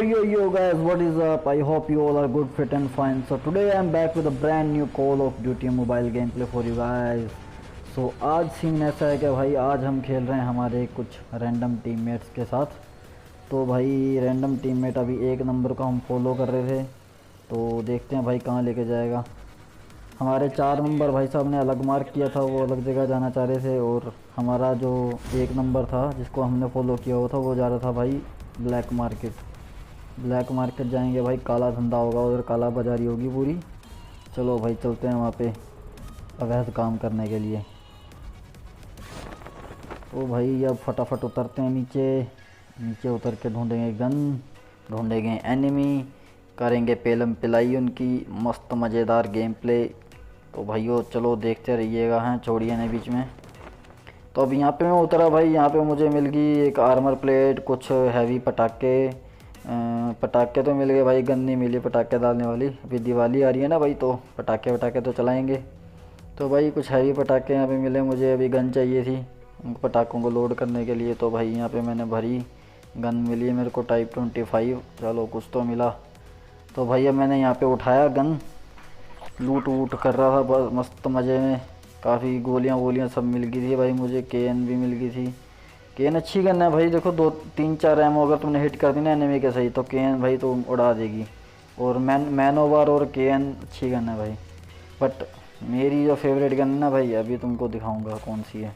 Yo guys, what is up? I hope you all are good, fit and fine. So today I am back with a brand new Call of Duty mobile gameplay for you guys. So आज scene ऐसा है कि भाई आज हम खेल रहे हैं हमारे कुछ रैंडम टीममेट्स के साथ। तो भाई रैंडम टीममेट अभी एक नंबर को हम फॉलो कर रहे थे, तो देखते हैं भाई कहाँ लेके जाएगा। हमारे 4 नंबर भाई साहब ने अलग मार्क किया था, वो अलग जगह जाना चाह रहे थे, और हमारा जो 1 नंबर था जिसको हमने फॉलो किया हुआ था वो जा रहा था भाई ब्लैक मार्केट। ब्लैक मार्केट जाएंगे भाई, काला धंधा होगा उधर, काला बाजारी होगी पूरी। चलो भाई चलते हैं वहाँ पे अवैध काम करने के लिए। तो भाई अब फटाफट उतरते हैं नीचे उतर के ढूंढेंगे गन, ढूंढेंगे एनिमी, करेंगे पेलम पिलाई उनकी, मस्त मज़ेदार गेम प्ले। तो भाइयों चलो देखते रहिएगा, हैं छोड़िए नहीं बीच में। तो अब यहाँ पे मैं उतरा भाई, यहाँ पे मुझे मिल गई एक आर्मर प्लेट, कुछ हैवी पटाखे तो मिल गए भाई, गन नहीं मिली पटाखे डालने वाली। अभी दिवाली आ रही है ना भाई, तो पटाखे तो चलाएंगे। तो भाई कुछ हैवी पटाखे यहाँ पे मिले मुझे, अभी गन चाहिए थी उन पटाखों को लोड करने के लिए। तो भाई यहाँ पे मैंने भरी, गन मिली है मेरे को टाइप 25। चलो कुछ तो मिला। तो भाई अब मैंने यहाँ पे उठाया गन, लूट वूट कर रहा था बस मस्त मज़े में। काफ़ी गोलियाँ सब मिल गई थी भाई मुझे, केएन भी मिल गई थी। केएन अच्छी गन है भाई, देखो 2-3-4 एमओ अगर तुमने हिट कर दी ना एनिमी के सही, तो केएन भाई तो उड़ा देगी। और मैनोवर और केएन अच्छी गन है भाई। बट मेरी जो फेवरेट गन है ना भाई, अभी तुमको दिखाऊंगा कौन सी है।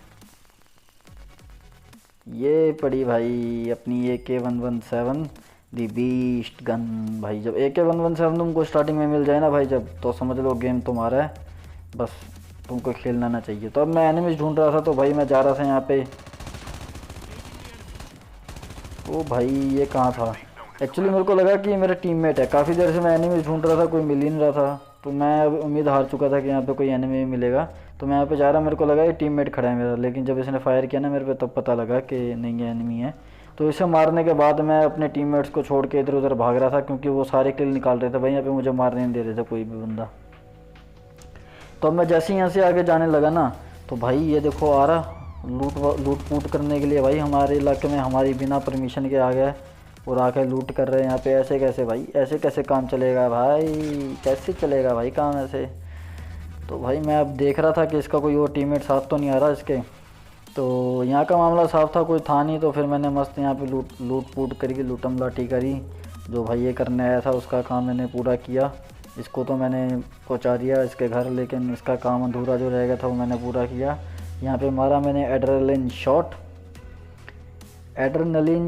ये पड़ी भाई अपनी AK-117 दी बीस्ट गन। भाई जब AK-117 तुमको स्टार्टिंग में मिल जाए ना भाई जब, तो समझ लो गेम तुम्हारा है, बस तुमको खेलना ना चाहिए। तो अब मैं एनिमीज ढूंढ रहा था, तो भाई मैं जा रहा था यहाँ पे। ओ भाई ये कहाँ था? एक्चुअली मेरे को लगा कि ये मेरा टीममेट है, काफ़ी देर से मैं एनिमीज ढूंढ रहा था, कोई मिल ही नहीं रहा था। तो मैं अब उम्मीद हार चुका था कि यहाँ पे कोई एनिमी मिलेगा। तो मैं यहाँ पे जा रहा, मेरे को लगा ये टीममेट खड़ा है मेरा, लेकिन जब इसने फायर किया ना मेरे पे, तब पता लगा कि नहीं ये एनिमी है। तो इसे मारने के बाद मैं अपने टीममेट्स को छोड़ के इधर उधर भाग रहा था, क्योंकि वो सारे किल निकाल रहे थे भाई, यहाँ पे मुझे मारने नहीं दे रहे थे कोई भी बंदा। तो अब मैं जैसे ही यहाँ से आगे जाने लगा ना, तो भाई ये देखो आ रहा लूट पूट करने के लिए भाई, हमारे इलाके में हमारी बिना परमिशन के आ गया और आके लूट कर रहे हैं यहाँ पे। ऐसे कैसे भाई, ऐसे कैसे काम चलेगा भाई, कैसे चलेगा भाई काम ऐसे? तो भाई मैं अब देख रहा था कि इसका कोई और टीममेट साथ तो नहीं आ रहा इसके। तो यहाँ का मामला साफ था, कोई था नहीं। तो फिर मैंने मस्त यहाँ पे लूट पूट करी, लूटम लाठी करी। जो भाई ये करने आया था उसका काम मैंने पूरा किया। इसको तो मैंने पहुँचा दिया इसके घर, लेकिन इसका काम अधूरा जो रह गया था वो मैंने पूरा किया। यहाँ पे मारा मैंने एड्रेनलिन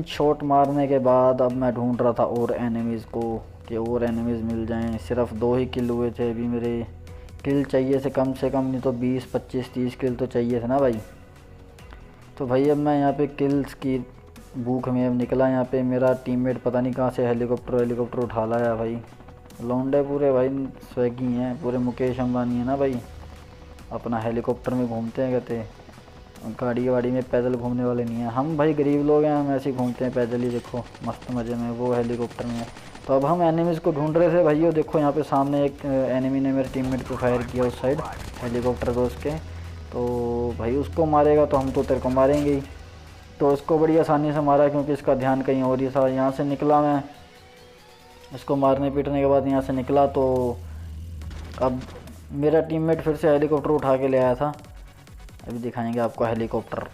शॉट मारने के बाद अब मैं ढूंढ रहा था और एनिमीज़ को, कि और एनिमीज़ मिल जाएं। सिर्फ 2 ही किल हुए थे अभी मेरे, किल चाहिए से कम नहीं तो 20, 25, 30 किल तो चाहिए थे ना भाई। तो भाई अब मैं यहाँ पे किल्स की भूख में अब निकला। यहाँ पे मेरा टीममेट पता नहीं कहाँ से हेलीकॉप्टर उठा लाया भाई। लौंडे पूरे भाई स्वैगी हैं, पूरे मुकेश अंबानी है ना भाई, अपना हेलीकॉप्टर में घूमते हैं, कहते गाड़ी वाड़ी में पैदल घूमने वाले नहीं हैं। हम भाई गरीब लोग हैं, हम ऐसे ही घूमते हैं पैदल ही, देखो मस्त मज़े में, वो हेलीकॉप्टर में है। तो अब हम एनिमीज़ को ढूंढ रहे थे भाइयों, देखो यहाँ पे सामने एक एनिमी ने मेरे टीममेट को फायर किया उस साइड, हेलीकॉप्टर पे उसके। तो भाई उसको मारेगा तो हम तो तेरे को मारेंगे ही। तो इसको बड़ी आसानी से मारा, क्योंकि इसका ध्यान कहीं और ही था। यहाँ से निकला मैं, इसको मारने पीटने के बाद यहाँ से निकला। तो अब मेरा टीममेट फिर से हेलीकॉप्टर उठा के ले आया था, अभी दिखाएंगे आपको हेलीकॉप्टर।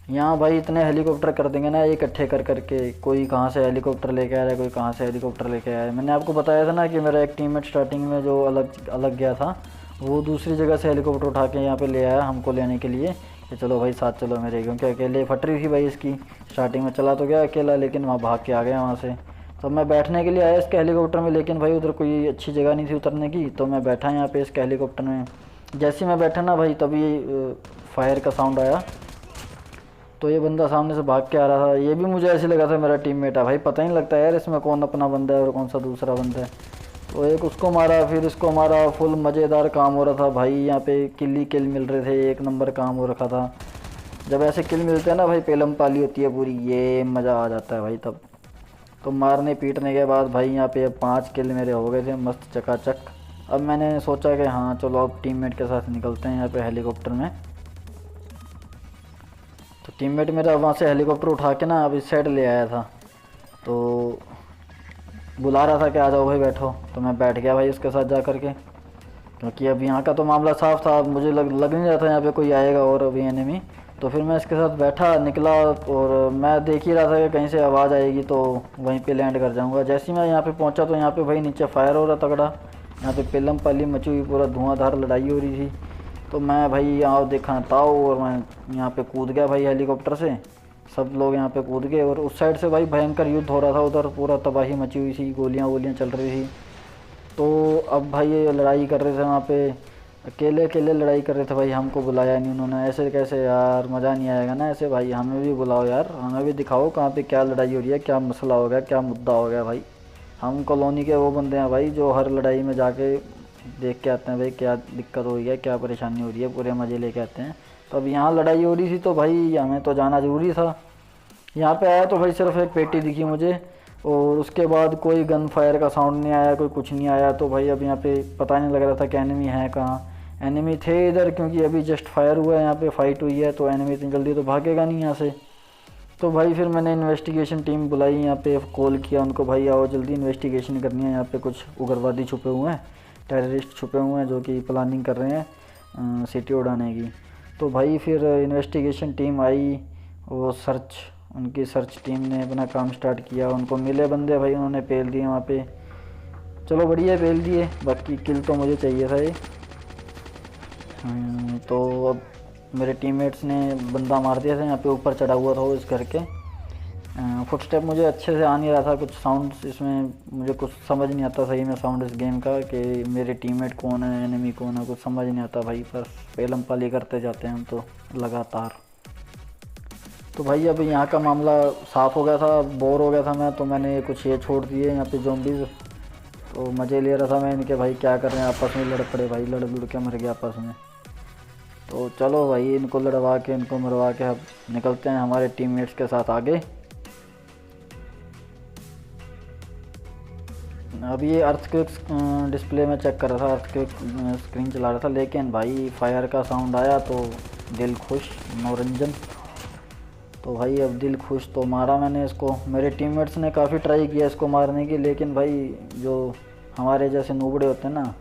यहाँ भाई इतने हेलीकॉप्टर कर देंगे ना इकट्ठे कर करके, कोई कहाँ से हेलीकॉप्टर लेके आ रहा है, कोई कहाँ से हेलीकॉप्टर लेके आया है। मैंने आपको बताया था ना कि मेरा एक टीममेट स्टार्टिंग में जो अलग गया था, वो दूसरी जगह से हेलीकॉप्टर उठा के यहाँ पे ले आया हमको लेने के लिए, कि चलो भाई साथ चलो मेरे, क्योंकि अकेले फट रही थी भाई इसकी। स्टार्टिंग में चला तो गया अकेला, लेकिन वहाँ भाग के आ गया वहाँ से। तो मैं बैठने के लिए आया इसके हेलीकॉप्टर में, लेकिन भाई उधर कोई अच्छी जगह नहीं थी उतरने की। तो मैं बैठा यहाँ पे इसके हेलीकॉप्टर में। जैसे मैं बैठा ना भाई, तभी फायर का साउंड आया। तो ये बंदा सामने से भाग के आ रहा था, ये भी मुझे ऐसे लगा था मेरा टीममेट है भाई, पता ही नहीं लगता यार इसमें कौन अपना बंदा है और कौन सा दूसरा बंदा है। तो एक उसको मारा, फिर इसको मारा, फुल मज़ेदार काम हो रहा था भाई। यहाँ पे किल मिल रहे थे, 1 नंबर काम हो रखा था। जब ऐसे किल मिलते हैं ना भाई, पेलम पाली होती है पूरी, ये मज़ा आ जाता है भाई तब। तो मारने पीटने के बाद भाई यहाँ पे 5 किल मेरे हो गए थे मस्त चकाचक। अब मैंने सोचा कि हाँ चलो अब टीममेट के साथ निकलते हैं यहाँ पे हेलीकॉप्टर में। तो टीममेट मेरा वहाँ से हेलीकॉप्टर उठा के ना अब इस साइड ले आया था। तो बुला रहा था कि आ जाओ भाई बैठो, तो मैं बैठ गया भाई उसके साथ जा कर के, क्योंकि अब यहाँ का तो मामला साफ था, मुझे लग नहीं रहा था यहाँ पे कोई आएगा और अभी एनिमी। तो फिर मैं इसके साथ बैठा, निकला और मैं देख ही रहा था कि कहीं से आवाज़ आएगी तो वहीं पे लैंड कर जाऊँगा। जैसे ही मैं यहाँ पे पहुँचा तो यहाँ पे भाई नीचे फायर हो रहा तगड़ा, यहाँ पे पिलम पल्ली मची हुई, पूरा धुआंधार लड़ाई हो रही थी। तो मैं भाई यहाँ देखा ताऊ और मैं यहाँ पे कूद गया भाई हेलीकॉप्टर से, सब लोग यहाँ पे कूद गए और उस साइड से भाई भयंकर युद्ध हो रहा था, उधर पूरा तबाही मची हुई थी, गोलियाँ वोलियाँ चल रही थी। तो अब भाई ये लड़ाई कर रहे थे वहाँ पे, अकेले अकेले लड़ाई कर रहे थे भाई, हमको बुलाया नहीं उन्होंने। ऐसे कैसे यार, मज़ा नहीं आएगा ना ऐसे भाई, हमें भी बुलाओ यार, हमें भी दिखाओ कहाँ पे क्या लड़ाई हो रही है, क्या मसला हो गया, क्या मुद्दा हो गया भाई। हम कॉलोनी के वो बंदे हैं भाई जो हर लड़ाई में जाके देख के आते हैं भाई क्या दिक्कत हो रही है, क्या परेशानी हो रही है, पूरे मज़े लेके आते हैं। तो अब यहाँ लड़ाई हो रही थी तो भाई हमें तो जाना ज़रूरी था। यहाँ पे आया तो भाई सिर्फ एक पेटी दिखी मुझे और उसके बाद कोई गन फायर का साउंड नहीं आया, कोई कुछ नहीं आया। तो भाई अब यहाँ पे पता नहीं लग रहा था कि एनिमी है कहाँ। एनिमी थे इधर, क्योंकि अभी जस्ट फायर हुआ है, यहाँ पे फाइट हुई है, तो एनिमी इतनी जल्दी तो भागेगा नहीं यहाँ से। तो भाई फिर मैंने इन्वेस्टिगेशन टीम बुलाई, यहाँ पे कॉल किया उनको, भाई आओ जल्दी इन्वेस्टिगेशन करनी है, यहाँ पे कुछ उग्रवादी छुपे हुए हैं, टेररिस्ट छुपे हुए हैं जो कि प्लानिंग कर रहे हैं सिटी उड़ाने की। तो भाई फिर इन्वेस्टिगेशन टीम आई और उनकी सर्च टीम ने अपना काम स्टार्ट किया, उनको मिले बंदे भाई, उन्होंने पेल दिए वहाँ पे। चलो बढ़िया पेल दिए, बाकी किल तो मुझे चाहिए था ये। तो अब मेरे टीममेट्स ने बंदा मार दिया था, यहाँ पे ऊपर चढ़ा हुआ था वो इस घर के। फुटस्टेप मुझे अच्छे से आ नहीं रहा था, कुछ साउंड इसमें मुझे कुछ समझ नहीं आता सही में साउंड इस गेम का, कि मेरे टीममेट कौन है एनिमी कौन है, कुछ समझ नहीं आता भाई, पर पेलम पाली करते जाते हैं हम तो लगातार। तो भाई अब यहाँ का मामला साफ़ हो गया था, बोर हो गया था मैं, तो मैंने कुछ ये छोड़ दिए यहाँ पे ज़ॉम्बीज़। तो मज़े ले रहा था मैं इनके, भाई क्या कर रहे हैं आपस में, लड़ पड़े भाई, लड़ के मर गया आपस में। तो चलो भाई इनको लड़वा के इनको मरवा के अब निकलते हैं हमारे टीममेट्स के साथ आगे। अभी ये अर्थक्वेक डिस्प्ले में चेक कर रहा था, अर्थक्वेक स्क्रीन चला रहा था, लेकिन भाई फायर का साउंड आया तो दिल खुश, मनोरंजन। तो भाई अब दिल खुश, तो मारा मैंने इसको। मेरे टीममेट्स ने काफ़ी ट्राई किया इसको मारने की, लेकिन भाई जो हमारे जैसे नूबड़े होते हैं ना,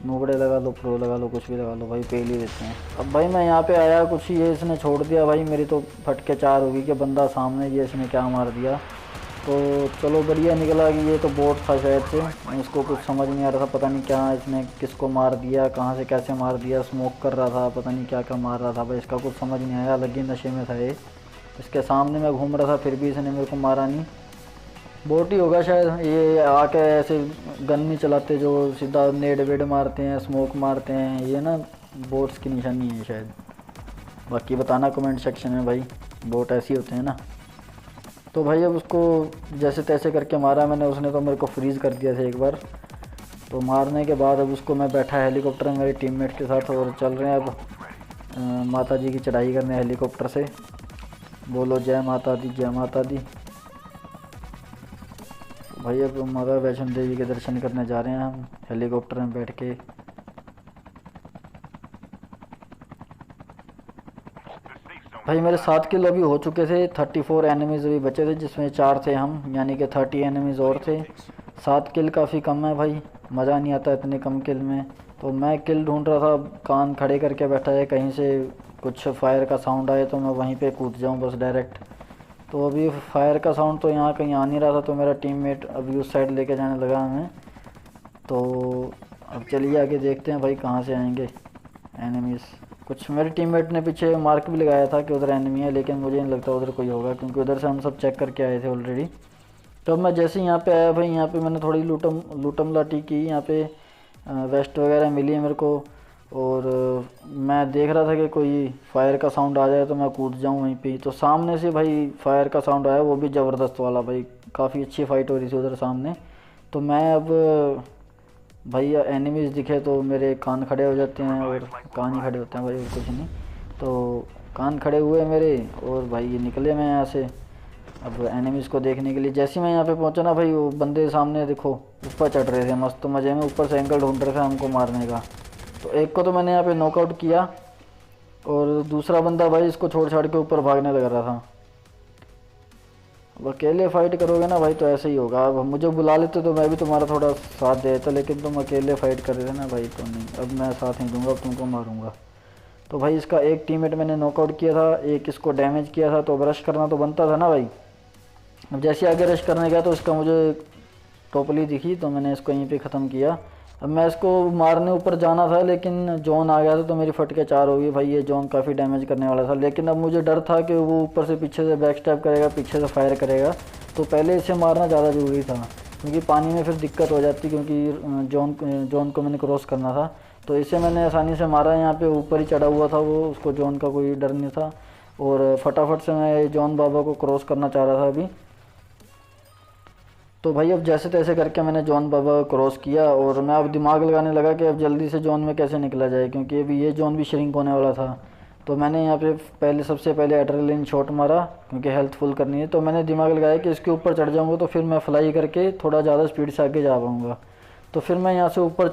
नूबड़े लगा लो, प्रो लगा लो, कुछ भी लगा लो भाई, पेल ही देते हैं। अब भाई मैं यहाँ पे आया, कुछ ये इसने छोड़ दिया भाई, मेरी तो फटके चार होगी कि बंदा सामने, ये इसने क्या मार दिया। तो चलो बढ़िया निकला कि ये तो बोट था शायद से, उसको कुछ समझ नहीं आ रहा था, पता नहीं क्या इसने किसको मार दिया, कहाँ से कैसे मार दिया, स्मोक कर रहा था, पता नहीं क्या क्या मार रहा था भाई, इसका कुछ समझ नहीं आया, अलग ही नशे में था ये। इसके सामने मैं घूम रहा था फिर भी इसने मेरे को मारा नहीं, बोट ही होगा शायद। ये आके ऐसे गन नहीं चलाते जो सीधा नेड वेड मारते हैं, स्मोक मारते हैं, ये ना बोट्स की निशानी है शायद। बाकी बताना कमेंट सेक्शन में भाई, बोट ऐसे ही होते हैं ना। तो भाई अब उसको जैसे तैसे करके मारा मैंने, उसने तो मेरे को फ्रीज़ कर दिया था एक बार। तो मारने के बाद अब उसको मैं बैठा हेलीकॉप्टर में मेरे टीममेट के साथ और चल रहे हैं अब माता जी की चढ़ाई करने हेलीकॉप्टर से। बोलो जय माता दी, जय माता दी। भाई अब माता वैष्णो देवी के दर्शन करने जा रहे हैं हम हेलीकॉप्टर में बैठ के। भाई मेरे 7 किल अभी हो चुके थे, 34 एनिमीज़ अभी बचे थे, जिसमें 4 थे हम, यानी कि 30 एनिमीज़ और थे। 7 किल काफ़ी कम है भाई, मज़ा नहीं आता इतने कम किल में। तो मैं किल ढूंढ रहा था, कान खड़े करके बैठा है, कहीं से कुछ फायर का साउंड आए तो मैं वहीं पे कूद जाऊं बस डायरेक्ट। तो अभी फायर का साउंड तो यहाँ कहीं आ नहीं रहा था, तो मेरा टीममेट अभी उस साइड लेके जाने लगा हमें। तो अब चलिए आगे देखते हैं भाई कहाँ से आएंगे एनिमीज़। कुछ मेरे टीममेट ने पीछे मार्क भी लगाया था कि उधर एनिमी है, लेकिन मुझे नहीं लगता उधर कोई होगा, क्योंकि उधर से हम सब चेक करके आए थे ऑलरेडी। तो मैं जैसे ही यहाँ पे आया भाई, यहाँ पे मैंने थोड़ी लूटम लाटी की, यहाँ पे वेस्ट वगैरह मिली है मेरे को। और मैं देख रहा था कि कोई फायर का साउंड आ जाए तो मैं कूद जाऊँ वहीं पे। तो सामने से भाई फायर का साउंड आया, वो भी ज़बरदस्त वाला भाई, काफ़ी अच्छी फाइट हो रही थी उधर सामने। तो मैं अब भाई एनिमीज़ दिखे तो मेरे कान खड़े हो जाते हैं, और कान ही खड़े होते हैं भाई और कुछ नहीं। तो कान खड़े हुए मेरे, और भाई ये निकले मैं यहाँ से अब एनिमीज़ को देखने के लिए। जैसे मैं यहाँ पे पहुँचा ना भाई, वो बंदे सामने देखो ऊपर चढ़ रहे थे मस्त मज़े में, ऊपर से एंगल ढूंढ रहे थे हमको मारने का। तो एक को तो मैंने यहाँ पे नॉकआउट किया, और दूसरा बंदा भाई इसको छोड़ छाड़ के ऊपर भागने लग रहा था। अब अकेले फाइट करोगे ना भाई तो ऐसे ही होगा। अब मुझे बुला लेते तो मैं भी तुम्हारा थोड़ा साथ दे देता, लेकिन तुम अकेले फाइट कर रहे थे ना भाई, तो नहीं, अब मैं साथ नहीं दूंगा, अब तुमको मारूंगा। तो भाई इसका एक टीममेट मैंने नॉकआउट किया था, एक इसको डैमेज किया था, तो अब रश करना तो बनता था ना भाई। अब जैसे आगे रश करने गया तो इसका मुझे टोपली दिखी, तो मैंने इसको यहीं पे ख़त्म किया। अब मैं इसको मारने ऊपर जाना था, लेकिन जॉन आ गया था तो मेरी फट के 4 हो गई भाई। ये जॉन काफ़ी डैमेज करने वाला था, लेकिन अब मुझे डर था कि वो ऊपर से पीछे से बैक स्टैप करेगा, पीछे से फायर करेगा, तो पहले इसे मारना ज़्यादा ज़रूरी था, क्योंकि पानी में फिर दिक्कत हो जाती, क्योंकि जॉन को मैंने क्रॉस करना था। तो इसे मैंने आसानी से मारा, यहाँ पे ऊपर ही चढ़ा हुआ था वो, उसको जॉन का कोई डर नहीं था, और फटाफट से मैं जॉन बाबा को क्रॉस करना चाह रहा था अभी। तो भाई अब जैसे तैसे करके मैंने जॉन बाबा को क्रॉस किया, और मैं अब दिमाग लगाने लगा कि अब जल्दी से जॉन में कैसे निकला जाए, क्योंकि अभी ये जॉन भी श्रिंक होने वाला था। तो मैंने यहाँ पे सबसे पहले एड्रेनलिन शॉट मारा, क्योंकि हेल्थ फुल करनी है। तो मैंने दिमाग लगाया कि इसके ऊपर चढ़ जाऊँगा तो फिर मैं फ्लाई करके थोड़ा ज़्यादा स्पीड से आगे जा पाऊँगा। तो फिर मैं यहाँ से ऊपर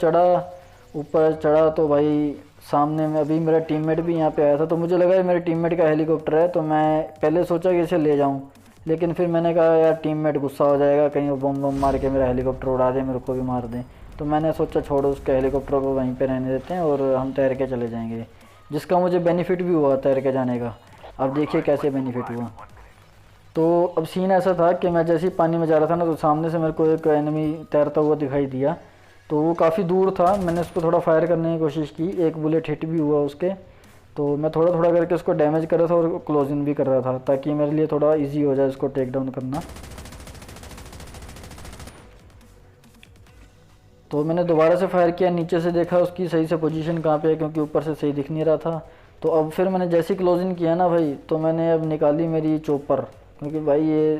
चढ़ा तो भाई सामने में अभी मेरा टीममेट भी यहाँ पे आया था, तो मुझे लगा मेरे टीममेट का हेलीकॉप्टर है, तो मैं पहले सोचा कि इसे ले जाऊँ, लेकिन फिर मैंने कहा यार टीममेट गुस्सा हो जाएगा, कहीं वो बम मार के मेरा हेलीकॉप्टर उड़ा दे, मेरे को भी मार दें। तो मैंने सोचा छोड़ो, उसके हेलीकॉप्टर को वहीं पे रहने देते हैं और हम तैर के चले जाएंगे, जिसका मुझे बेनिफिट भी हुआ तैर के जाने का। अब देखिए कैसे बेनिफिट हुआ। तो अब सीन ऐसा था कि मैं जैसे ही पानी में जा रहा था ना, तो सामने से मेरे को एक एनिमी तैरता हुआ दिखाई दिया, तो वो काफ़ी दूर था। मैंने उस पर थोड़ा फायर करने की कोशिश की, एक बुलेट हिट भी हुआ उसके। तो मैं थोड़ा थोड़ा करके उसको डैमेज कर रहा था और क्लोजिंग भी कर रहा था, ताकि मेरे लिए थोड़ा इजी हो जाए उसको टेक डाउन करना। तो मैंने दोबारा से फायर किया, नीचे से देखा उसकी सही से पोजीशन कहाँ पे है, क्योंकि ऊपर से सही दिख नहीं रहा था। तो अब फिर मैंने जैसी क्लोजिंग किया ना भाई, तो मैंने अब निकाली मेरी चोपर, क्योंकि भाई ये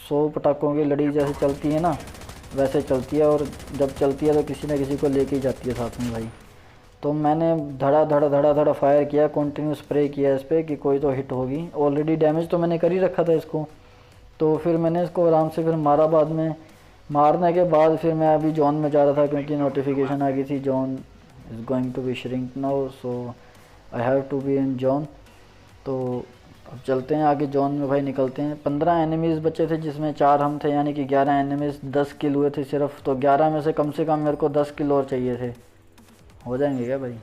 100 पटाखों की लड़ी जैसे चलती है ना, वैसे चलती है, और जब चलती है तो किसी न किसी को लेके ही जाती है साथ में भाई। तो मैंने धड़ा धड़ा धड़ा धड़ा फायर किया, कंटिन्यू स्प्रे किया इस पर कि कोई तो हिट होगी। ऑलरेडी डैमेज तो मैंने कर ही रखा था इसको। तो फिर मैंने इसको आराम से फिर मारा। बाद में मारने के बाद फिर मैं अभी जॉन में जा रहा था, क्योंकि नोटिफिकेशन आ गई थी zone is going to be shrink now, so I have to be in zone. तो अब चलते हैं आगे जॉन में भाई, निकलते हैं। 15 एनिमीज़ बचे थे, जिसमें 4 हम थे, यानी कि 11 एनिमीज़। 10 किल हुए थे सिर्फ, तो 11 में से कम मेरे को 10 किल और चाहिए थे। हो जाएंगे क्या भाई?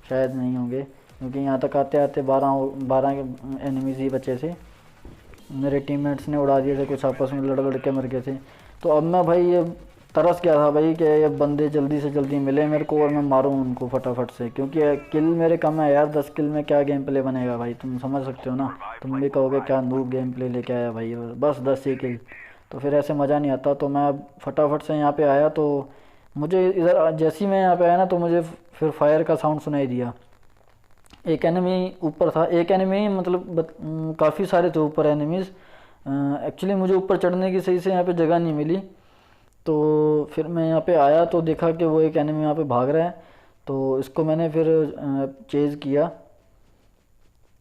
शायद नहीं होंगे, क्योंकि यहाँ तक आते आते 12 एनिमीज़ ही बचे थे। मेरे टीममेट्स ने उड़ा दिए थे, कुछ आपस में लड़ के मर गए थे। तो अब मैं भाई ये तरस गया था भाई कि ये बंदे जल्दी से जल्दी मिले मेरे को और मैं मारूं उनको फटाफट से, क्योंकि किल मेरे कम है यार। 10 किल में क्या गेम प्ले बनेगा भाई, तुम समझ सकते हो ना। तुम भी कहोगे क्या नूब गेम प्ले लेके आया भाई, बस 10 ही किल, तो फिर ऐसे मज़ा नहीं आता। तो मैं अब फटाफट से यहाँ पे आया, तो मुझे इधर जैसे ही मैं यहाँ पे आया ना, तो मुझे फिर फायर का साउंड सुनाई दिया। एक एनिमी ऊपर था, एक एनिमी मतलब काफ़ी सारे थे ऊपर एनिमीज़। एक्चुअली मुझे ऊपर चढ़ने की सही से यहाँ पे जगह नहीं मिली, तो फिर मैं यहाँ पे आया तो देखा कि वो एक एनिमी यहाँ पे भाग रहा है। तो इसको मैंने फिर चेज़ किया।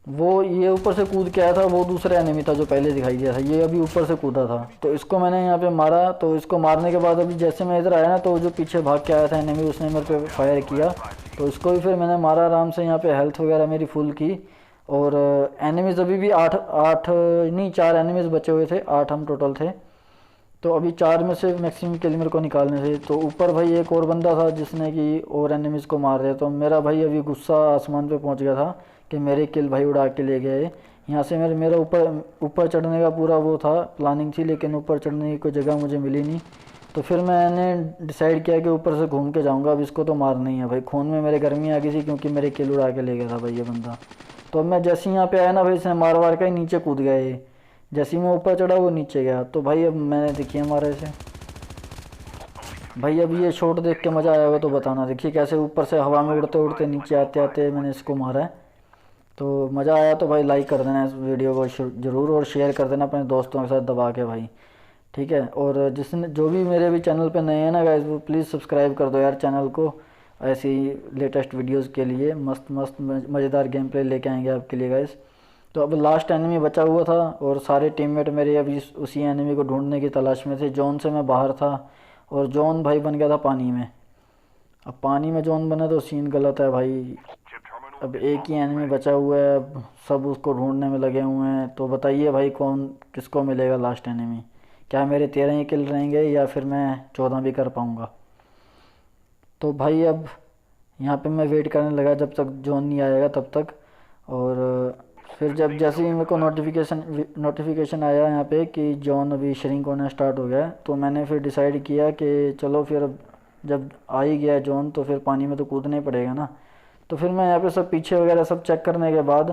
वो ये ऊपर से कूद के आया था, वो दूसरा एनिमी था जो पहले दिखाई दिया था, ये अभी ऊपर से कूदा था। तो इसको मैंने यहाँ पे मारा। तो इसको मारने के बाद अभी जैसे मैं इधर आया ना, तो जो पीछे भाग के आया था एनिमी, उसने मेरे पे फायर किया। तो इसको भी फिर मैंने मारा आराम से। यहाँ पे हेल्थ वगैरह मेरी फुल की। और एनिमीज़ अभी भी 8 नहीं 4 एनिमीज़ बचे हुए थे, 8 हम टोटल थे। तो अभी 4 में से मैक्सिमम किल मेरे को निकालने थे। तो ऊपर भाई एक और बंदा था जिसने कि और एनिमीज़ को मार दिया। तो मेरा भाई अभी गुस्सा आसमान पे पहुंच गया था कि मेरे किल भाई उड़ा के ले गए। यहाँ से मेरा ऊपर चढ़ने का पूरा वो था, प्लानिंग थी, लेकिन ऊपर चढ़ने की कोई जगह मुझे मिली नहीं। तो फिर मैंने डिसाइड किया कि ऊपर से घूम के जाऊँगा। अब इसको तो मारना ही है भाई। खून में मेरे गर्मी आ गई थी, क्योंकि मेरे किल उड़ा के ले गया था भाई ये बंदा। तो अब मैं जैसे ही यहाँ पे आया ना भाई, इसने मार के नीचे कूद गया ये। जैसे ही मैं ऊपर चढ़ा वो नीचे गया। तो भाई अब मैंने देखिए हमारे से भाई, अब ये शॉट देख के मज़ा आया होगा तो बताना। देखिए कैसे ऊपर से हवा में उड़ते उड़ते नीचे आते आते मैंने इसको मारा है। तो मज़ा आया तो भाई लाइक कर देना इस वीडियो को ज़रूर, और शेयर कर देना अपने दोस्तों के साथ दबा के भाई, ठीक है। और जिसने जो भी मेरे भी चैनल पे नए हैं ना गाइस, वो प्लीज़ सब्सक्राइब कर दो यार चैनल को। ऐसी लेटेस्ट वीडियोस के लिए मस्त मस्त मज़ेदार गेम प्ले लेके आएंगे आपके लिए गाइस। तो अब लास्ट एनिमी बचा हुआ था, और सारे टीममेट मेरे अभी उसी एनिमी को ढूंढने की तलाश में थे। जोन से मैं बाहर था, और जोन भाई बन गया था पानी में। अब पानी में जोन बना तो सीन गलत है भाई। अब एक ही एनिमी बचा हुआ है, अब सब उसको ढूंढने में लगे हुए हैं। तो बताइए भाई कौन किसको मिलेगा लास्ट एनिमी। क्या मेरे 13 ही किल रहेंगे या फिर मैं 14 भी कर पाऊँगा। तो भाई अब यहाँ पे मैं वेट करने लगा जब तक जॉन नहीं आएगा तब तक। और फिर जब जैसे ही मेरे को नोटिफिकेशन आया यहाँ पे कि जॉन अभी श्रिंक होना स्टार्ट हो गया है, तो मैंने फिर डिसाइड किया कि चलो फिर अब जब आ ही गया जॉन तो फिर पानी में तो कूदना ही पड़ेगा ना। तो फिर मैं यहाँ पे सब पीछे वगैरह सब चेक करने के बाद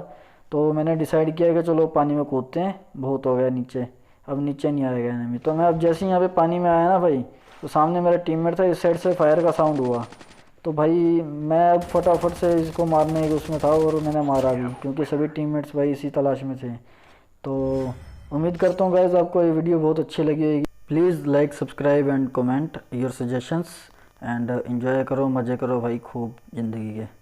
तो मैंने डिसाइड किया कि चलो पानी में कूदते हैं, बहुत हो गया नीचे, अब नीचे नहीं आएगा एनिमी। तो मैं अब जैसे ही यहाँ पे पानी में आया ना भाई, तो सामने मेरा टीममेट था, इस साइड से फायर का साउंड हुआ। तो भाई मैं अब फटाफट से इसको मारने के उसमें था और मैंने मारा भी, क्योंकि सभी टीममेट्स भाई इसी तलाश में थे। तो उम्मीद करता हूँ गाइस आपको ये वीडियो बहुत अच्छी लगी होगी। Please like subscribe and comment your suggestions and enjoy करो, मज़े करो भाई खूब ज़िंदगी के।